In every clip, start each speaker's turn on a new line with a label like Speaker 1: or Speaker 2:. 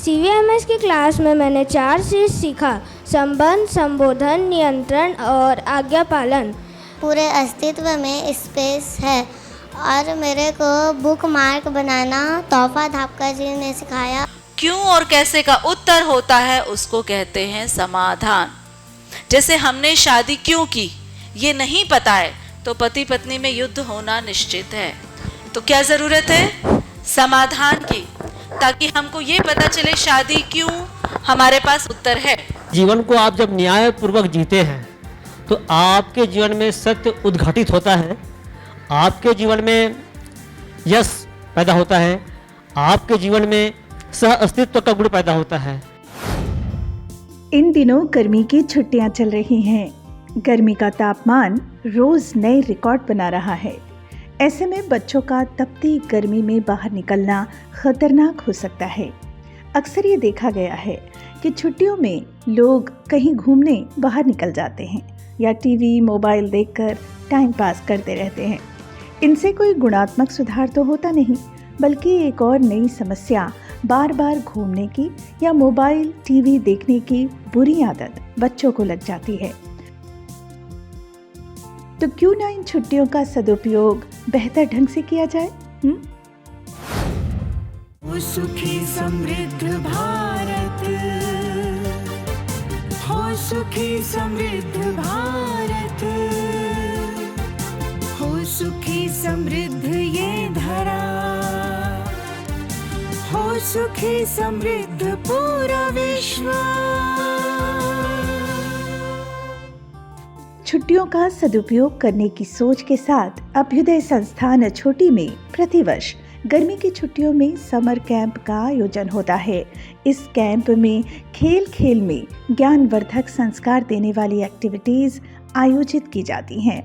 Speaker 1: CVMS की class में मैंने 4 चीज़ सीखा: संबंध, संबोधन, नियंत्रण और आज्ञा पालन।
Speaker 2: पूरे अस्तित्व में स्पेस है। और मेरे को बुक मार्क बनाना तोहफा धापका जी ने सिखाया।
Speaker 3: क्यों और कैसे का उत्तर होता है उसको कहते हैं समाधान। जैसे हमने शादी क्यों की ये नहीं पता है तो पति पत्नी में युद्ध होना निश्चित है। तो क्या जरूरत है समाधान की, ताकि हमको ये पता चले शादी क्यों, हमारे पास उत्तर है।
Speaker 4: जीवन को आप जब न्याय पूर्वक जीते हैं तो आपके जीवन में सत्य उद्घाटित होता है, आपके जीवन में यश पैदा होता है, आपके जीवन में सह अस्तित्व का गुण पैदा होता है।
Speaker 5: इन दिनों गर्मी की छुट्टियां चल रही हैं। गर्मी का तापमान रोज नए रिकॉर्ड बना रहा है। ऐसे में बच्चों का तपती गर्मी में बाहर निकलना खतरनाक हो सकता है। अक्सर ये देखा गया है कि छुट्टियों में लोग कहीं घूमने बाहर निकल जाते हैं या टीवी, मोबाइल देखकर टाइम पास करते रहते हैं। इनसे कोई गुणात्मक सुधार तो होता नहीं, बल्कि एक और नई समस्या बार बार घूमने की या मोबाइल, टीवी देखने की बुरी आदत बच्चों को लग जाती है। तो क्यों ना इन छुट्टियों का सदुपयोग बेहतर ढंग से किया जाए?
Speaker 6: हो सुखी समृद्ध भारत, हो सुखी समृद्ध भारत, हो सुखी समृद्ध ये धरा, हो सुखी समृद्ध पूरा विश्व।
Speaker 5: छुट्टियों का सदुपयोग करने की सोच के साथ अभ्युदय संस्थान अछोटी में प्रतिवर्ष गर्मी की छुट्टियों में समर कैंप का आयोजन होता है। इस कैंप में खेल खेल में ज्ञानवर्धक संस्कार देने वाली एक्टिविटीज आयोजित की जाती हैं।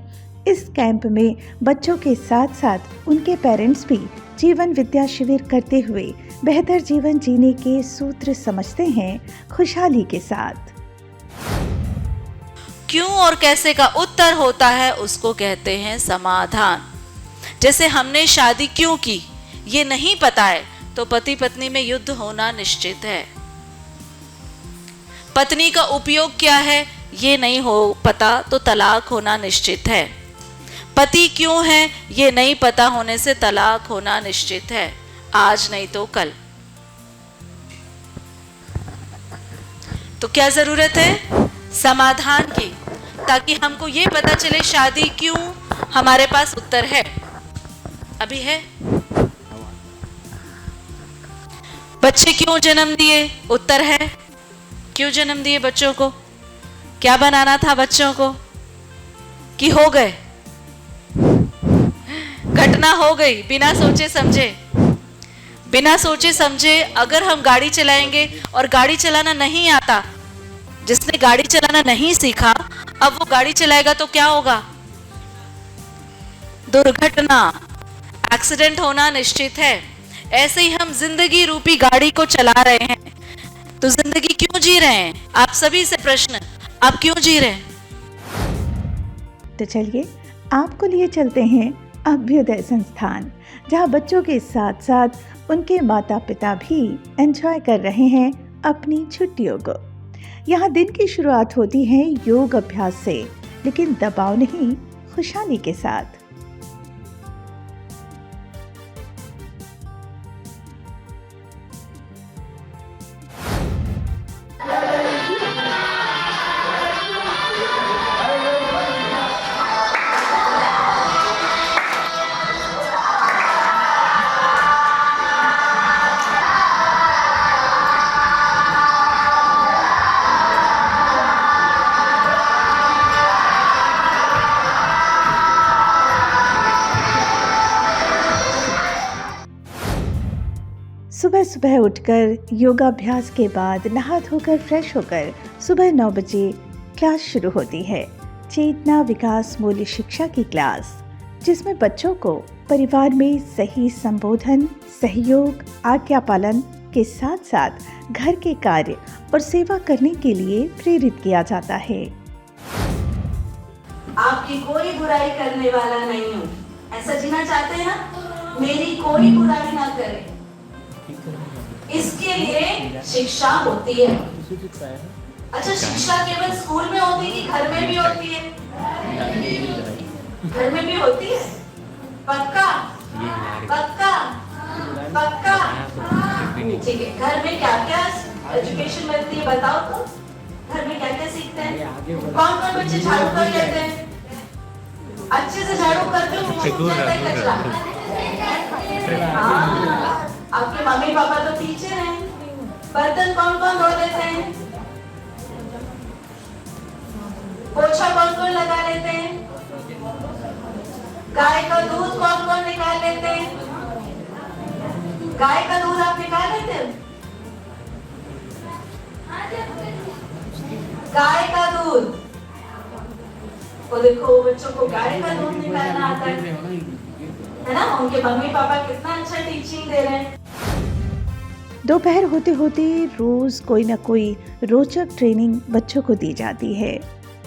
Speaker 5: इस कैंप में बच्चों के साथ साथ उनके पेरेंट्स भी जीवन विद्या शिविर करते हुए बेहतर जीवन जीने के सूत्र समझते हैं खुशहाली के साथ।
Speaker 3: क्यों और कैसे का उत्तर होता है उसको कहते हैं समाधान। जैसे हमने शादी क्यों की ये नहीं पता है तो पति पत्नी में युद्ध होना निश्चित है। पत्नी का उपयोग क्या है ये नहीं हो पता तो तलाक होना निश्चित है। पति क्यों है ये नहीं पता होने से तलाक होना निश्चित है, आज नहीं तो कल। तो क्या जरूरत है समाधान की, ताकि हमको ये पता चले शादी क्यों, हमारे पास उत्तर है। अभी है बच्चे क्यों जन्म दिए, उत्तर है। क्यों जन्म दिए बच्चों को, क्या बनाना था बच्चों को कि हो गए, घटना हो गई बिना सोचे समझे। बिना सोचे समझे अगर हम गाड़ी चलाएंगे और गाड़ी चलाना नहीं आता, जिसने गाड़ी चलाना नहीं सीखा अब वो गाड़ी चलाएगा तो क्या होगा, दुर्घटना, एक्सीडेंट होना निश्चित है। ऐसे ही हम जिंदगी रूपी गाड़ी को चला रहे हैं, तो जिंदगी क्यों जी रहे हैं, आप सभी से प्रश्न, आप क्यों जी रहे हैं?
Speaker 5: तो चलिए आपको लिए चलते हैं अभ्युदय संस्थान, जहां बच्चों के साथ साथ उनके माता पिता भी एंजॉय कर रहे हैं अपनी छुट्टियों को। यहाँ दिन की शुरुआत होती है योग अभ्यास से, लेकिन दबाव नहीं, खुशहाली के साथ। सुबह सुबह उठकर योगाभ्यास के बाद नहा धोकर फ्रेश होकर सुबह 9 बजे क्लास शुरू होती है। चेतना विकास मूल्य शिक्षा की क्लास, जिसमें बच्चों को परिवार में सही संबोधन, सहयोग, आज्ञा पालन के साथ साथ घर के कार्य और सेवा करने के लिए प्रेरित किया जाता है।
Speaker 3: आपकी कोई बुराई करने वाला नहीं हूँ, ऐसा जीना चाहते हैं, मेरी कोई बुराई ना करे, इसके लिए शिक्षा होती है। अच्छा, शिक्षा केवल स्कूल में होती है कि घर में भी होती है? घर में भी होती है। पक्का पक्का पक्का? ठीक है। घर में क्या क्या एजुकेशन मिलती है बताओ तो? घर में क्या क्या सीखते हैं? कौन कौन बच्चे झाड़ू कर लेते हैं? अच्छे से झाड़ू करते हो? कचरा? हाँ, आपके मम्मी पापा तो टीचर हैं। बर्तन कौन कौन धो लेते हैं? पोछा कौन कौन लगा लेते हैं? गाय का दूध कौन कौन निकाल लेते हैं? गाय का दूध आप निकाल लेते हैं? गाय का दूध, वो देखो बच्चों को गाय का दूध निकालना आता है ना? उनके मम्मी पापा कितना अच्छा टीचिंग दे रहे हैं।
Speaker 5: दोपहर होते होते रोज कोई ना कोई रोचक ट्रेनिंग बच्चों को दी जाती है,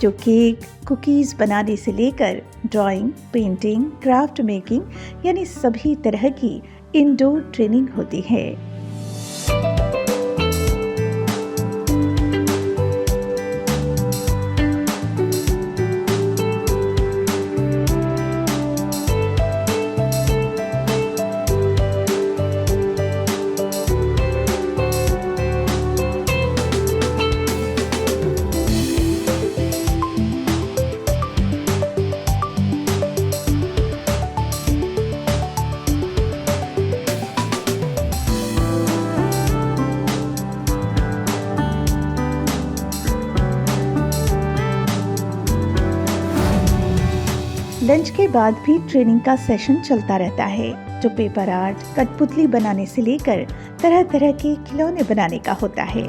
Speaker 5: जो केक, कुकीज़ बनाने से लेकर ड्राइंग, पेंटिंग, क्राफ्ट मेकिंग यानी सभी तरह की इंडोर ट्रेनिंग होती है। लंच के बाद भी ट्रेनिंग का सेशन चलता रहता है, जो पेपर आर्ट, कठपुतली बनाने से लेकर तरह तरह के खिलौने बनाने का होता है।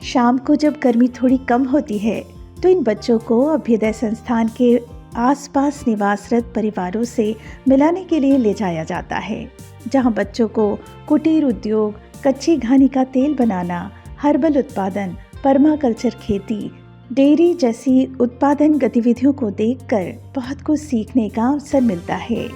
Speaker 5: शाम को जब गर्मी थोड़ी कम होती है तो इन बच्चों को अभ्युदय संस्थान के आसपास निवासरत परिवारों से मिलाने के लिए ले जाया जाता है, जहां बच्चों को कुटीर उद्योग, कच्ची घानी का तेल बनाना, हर्बल उत्पादन, पर्माकल्चर खेती, डेयरी जैसी उत्पादन गतिविधियों को देखकर बहुत कुछ सीखने का अवसर मिलता है।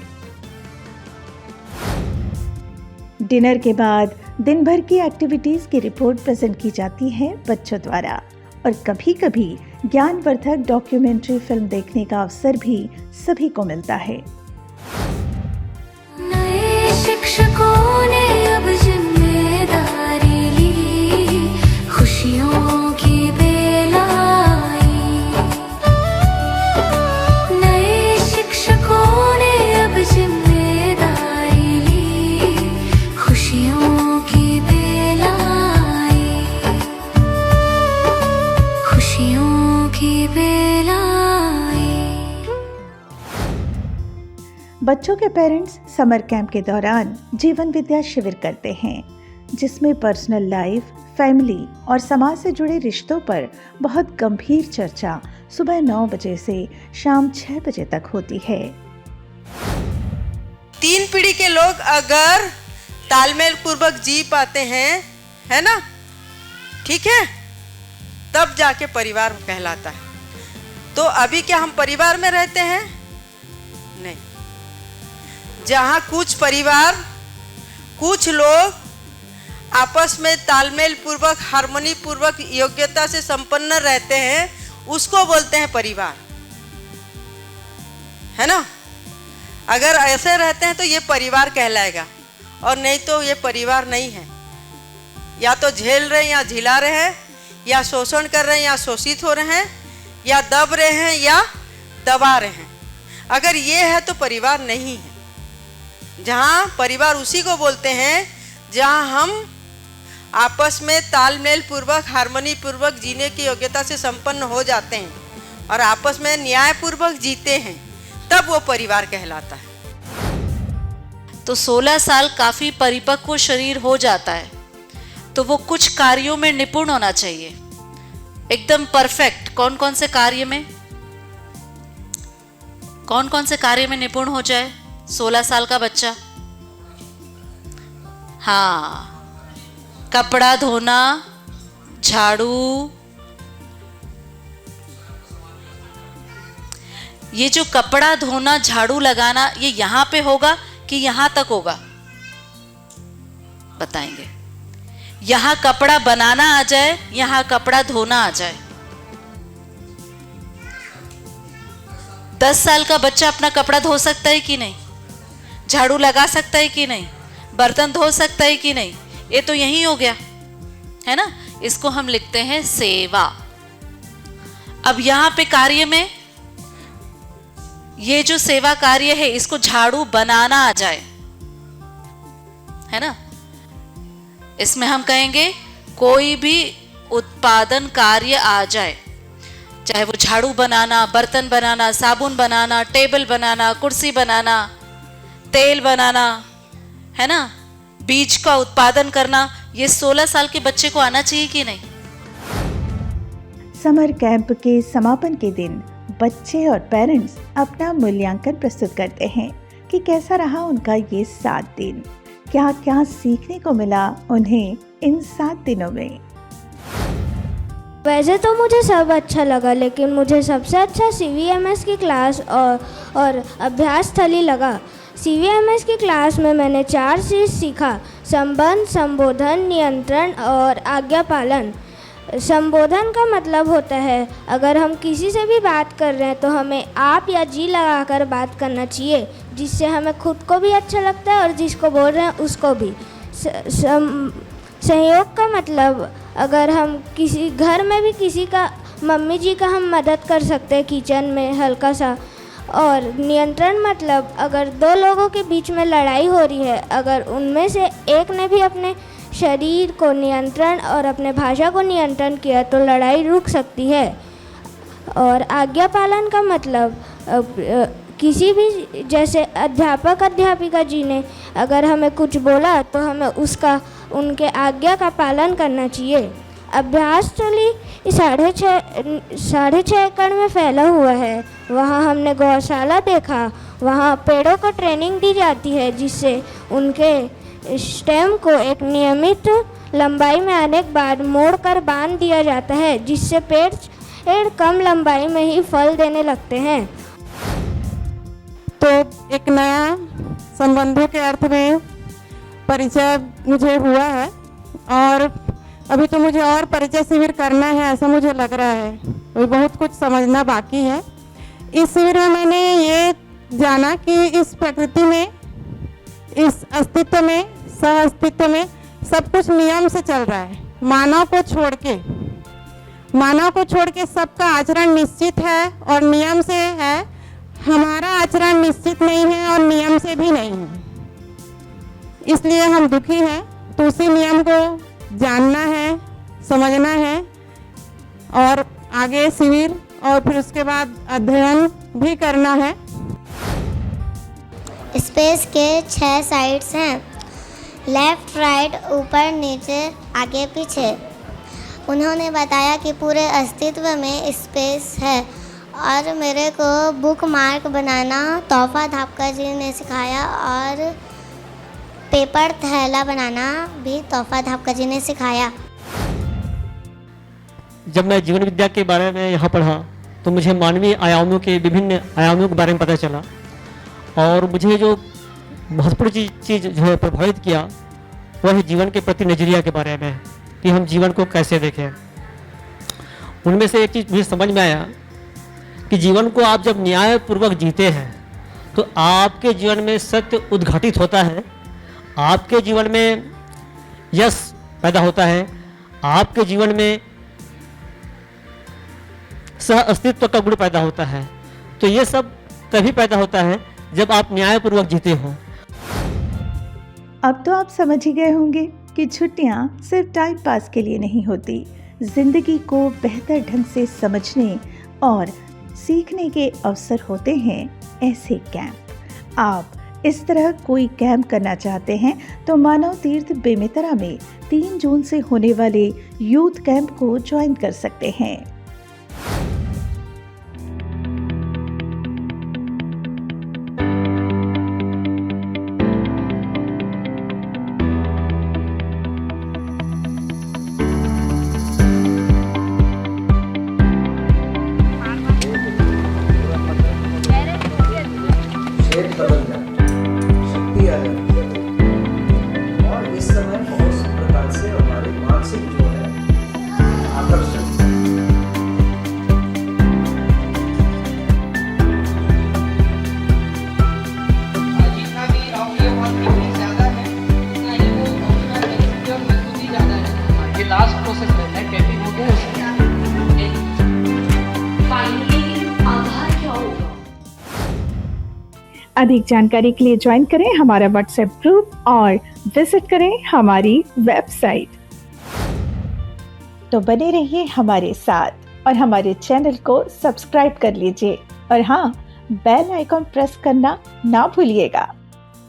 Speaker 5: डिनर के बाद दिन भर की एक्टिविटीज की रिपोर्ट प्रेजेंट की जाती है बच्चों द्वारा, और कभी कभी ज्ञानवर्धक डॉक्यूमेंट्री फिल्म देखने का अवसर भी सभी को मिलता है।
Speaker 6: नए शिक्षकों ने अब जिम्मेदारी ली, खुशियों की बेल आई। नए शिक्षकों ने अब जिम्मेदारी ली, खुशियों की बेल आई, खुशियों की बेल आई।
Speaker 5: बच्चों के पेरेंट्स समर कैंप के दौरान जीवन विद्या शिविर करते हैं, जिसमें पर्सनल लाइफ, फैमिली और समाज से जुड़े रिश्तों पर बहुत गंभीर चर्चा सुबह 9 बजे से शाम 6 बजे तक होती है।
Speaker 7: 3 पीढ़ी के लोग अगर तालमेल पूर्वक जी पाते हैं, है ना, ठीक है, तब जाके परिवार कहलाता है। तो अभी क्या हम परिवार में रहते हैं? नहीं। जहाँ कुछ परिवार, कुछ लोग आपस में तालमेल पूर्वक, हार्मनी पूर्वक, योग्यता से संपन्न रहते हैं, उसको बोलते हैं परिवार, है ना। अगर ऐसे रहते हैं तो ये परिवार कहलाएगा, और नहीं तो ये परिवार नहीं है। या तो झेल रहे हैं या झिला रहे हैं, या शोषण कर रहे हैं या शोषित हो रहे हैं, या दब रहे हैं या दबा रहे हैं। अगर ये है तो परिवार नहीं है। जहाँ परिवार उसी को बोलते हैं जहाँ हम आपस में तालमेल पूर्वक, हार्मनी पूर्वक जीने की योग्यता से संपन्न हो जाते हैं और आपस में न्याय पूर्वक जीते हैं, तब वो परिवार कहलाता है।
Speaker 3: तो 16 साल काफ़ी परिपक्व शरीर हो जाता है, तो वो कुछ कार्यों में निपुण होना चाहिए, एकदम परफेक्ट। कौन कौन से कार्य में, कौन कौन से कार्य में निपुण हो जाए 16 साल का बच्चा? हाँ, कपड़ा धोना, झाड़ू, ये जो कपड़ा धोना, झाड़ू लगाना, ये यहां पे होगा कि यहां तक होगा? बताएंगे। यहां कपड़ा बनाना आ जाए, यहां कपड़ा धोना आ जाए। 10 साल का बच्चा अपना कपड़ा धो सकता है कि नहीं? झाड़ू लगा सकता है कि नहीं? बर्तन धो सकता है कि नहीं? ये तो यही हो गया है ना। इसको हम लिखते हैं सेवा। अब यहां पे कार्य में ये जो सेवा कार्य है, इसको झाड़ू बनाना आ जाए, है ना। इसमें हम कहेंगे कोई भी उत्पादन कार्य आ जाए, चाहे वो झाड़ू बनाना, बर्तन बनाना, साबुन बनाना, टेबल बनाना, कुर्सी बनाना, तेल बनाना, है ना, बीज का उत्पादन करना, ये 16 साल के बच्चे को आना चाहिए कि नहीं?
Speaker 5: समर कैंप के समापन के दिन बच्चे और पेरेंट्स अपना मूल्यांकन प्रस्तुत करते हैं कि कैसा रहा उनका ये 7 दिन, क्या क्या सीखने को मिला उन्हें इन 7 दिनों में।
Speaker 1: वैसे तो मुझे सब अच्छा लगा, लेकिन मुझे सबसे अच्छा CVMS की क्लास और अभ्यास स्थली लगा। CVMS की क्लास में मैंने 4 चीज़ सीखा: संबंध, संबोधन, नियंत्रण और आज्ञा पालन। संबोधन का मतलब होता है अगर हम किसी से भी बात कर रहे हैं तो हमें आप या जी लगाकर बात करना चाहिए, जिससे हमें खुद को भी अच्छा लगता है और जिसको बोल रहे हैं उसको भी। सहयोग का मतलब अगर हम किसी घर में भी किसी का, मम्मी जी का हम मदद कर सकते हैं किचन में हल्का सा। और नियंत्रण मतलब अगर 2 लोगों के बीच में लड़ाई हो रही है, अगर उनमें से एक ने भी अपने शरीर को नियंत्रण और अपने भाषा को नियंत्रण किया तो लड़ाई रुक सकती है। और आज्ञा पालन का मतलब किसी भी, जैसे अध्यापक अध्यापिका जी ने अगर हमें कुछ बोला तो हमें उनके आज्ञा का पालन करना चाहिए। अभ्यास स्थली 6.5 एकड़ में फैला हुआ है। वहाँ हमने गौशाला देखा, वहाँ पेड़ों को ट्रेनिंग दी जाती है जिससे उनके स्टेम को एक नियमित लंबाई में आने के बाद मोड़कर बांध दिया जाता है, जिससे पेड़ कम लंबाई में ही फल देने लगते हैं।
Speaker 8: तो एक नया संबंधों के अर्थ में परिचय मुझे हुआ है और अभी तो मुझे और परिचय शिविर करना है, ऐसा मुझे लग रहा है। अभी बहुत कुछ समझना बाकी है। इस शिविर में मैंने ये जाना कि इस प्रकृति में, इस अस्तित्व में, सह अस्तित्व में सब कुछ नियम से चल रहा है। मानव को छोड़ के सबका आचरण निश्चित है और नियम से है। हमारा आचरण निश्चित नहीं है और नियम से भी नहीं है, इसलिए हम दुखी हैं। तो उसी नियम को जानना है, समझना है और आगे शिविर और फिर उसके बाद अध्ययन भी करना है।
Speaker 2: स्पेस के 6 साइड्स हैं: लेफ्ट, राइट, ऊपर, नीचे, आगे, पीछे। उन्होंने बताया कि पूरे अस्तित्व में स्पेस है और मेरे को बुक मार्क बनाना तोहफा धापका जी ने सिखाया और पेपर थैला बनाना भी तोहफा धापका जी ने सिखाया।
Speaker 4: जब मैं जीवन विद्या के बारे में यहाँ पढ़ा तो मुझे मानवीय आयामों के विभिन्न आयामों के बारे में पता चला और मुझे जो महत्वपूर्ण चीज़ जो है प्रभावित किया वह है जीवन के प्रति नज़रिया के बारे में, कि हम जीवन को कैसे देखें। उनमें से एक चीज़ मुझे समझ में आया कि जीवन को आप जब न्यायपूर्वक जीते हैं तो आपके जीवन में सत्य उद्घाटित होता है, आपके जीवन में यश पैदा होता है, आपके जीवन में सह अस्तित्व का गुण पैदा होता है। तो ये सब तभी पैदा होता है जब आप न्यायपूर्वक जीते हो।
Speaker 5: अब तो आप समझ ही गए होंगे कि छुट्टियां सिर्फ टाइम पास के लिए नहीं होती। जिंदगी को बेहतर ढंग से समझने और सीखने के अवसर होते हैं ऐसे कैंप। आप इस तरह कोई कैंप करना चाहते हैं तो मानव तीर्थ बेमेतरा में 3 जून से होने वाले यूथ कैंप को ज्वाइन कर सकते हैं।
Speaker 9: ये लास्ट प्रोसेस रहता है, टाइपिंग हो गया
Speaker 6: फाइनली आधार क्या होगा?
Speaker 5: अधिक जानकारी के लिए ज्वाइन करें हमारा व्हाट्सएप ग्रुप और विजिट करें हमारी वेबसाइट। तो बने रहिए हमारे साथ और हमारे चैनल को सब्सक्राइब कर लीजिए और हाँ, बेल आइकॉन प्रेस करना ना भूलिएगा।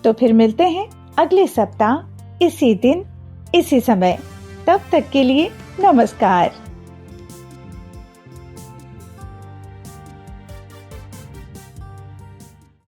Speaker 5: तो फिर मिलते हैं अगले सप्ताह इसी दिन इसी समय। तब तक के लिए नमस्कार।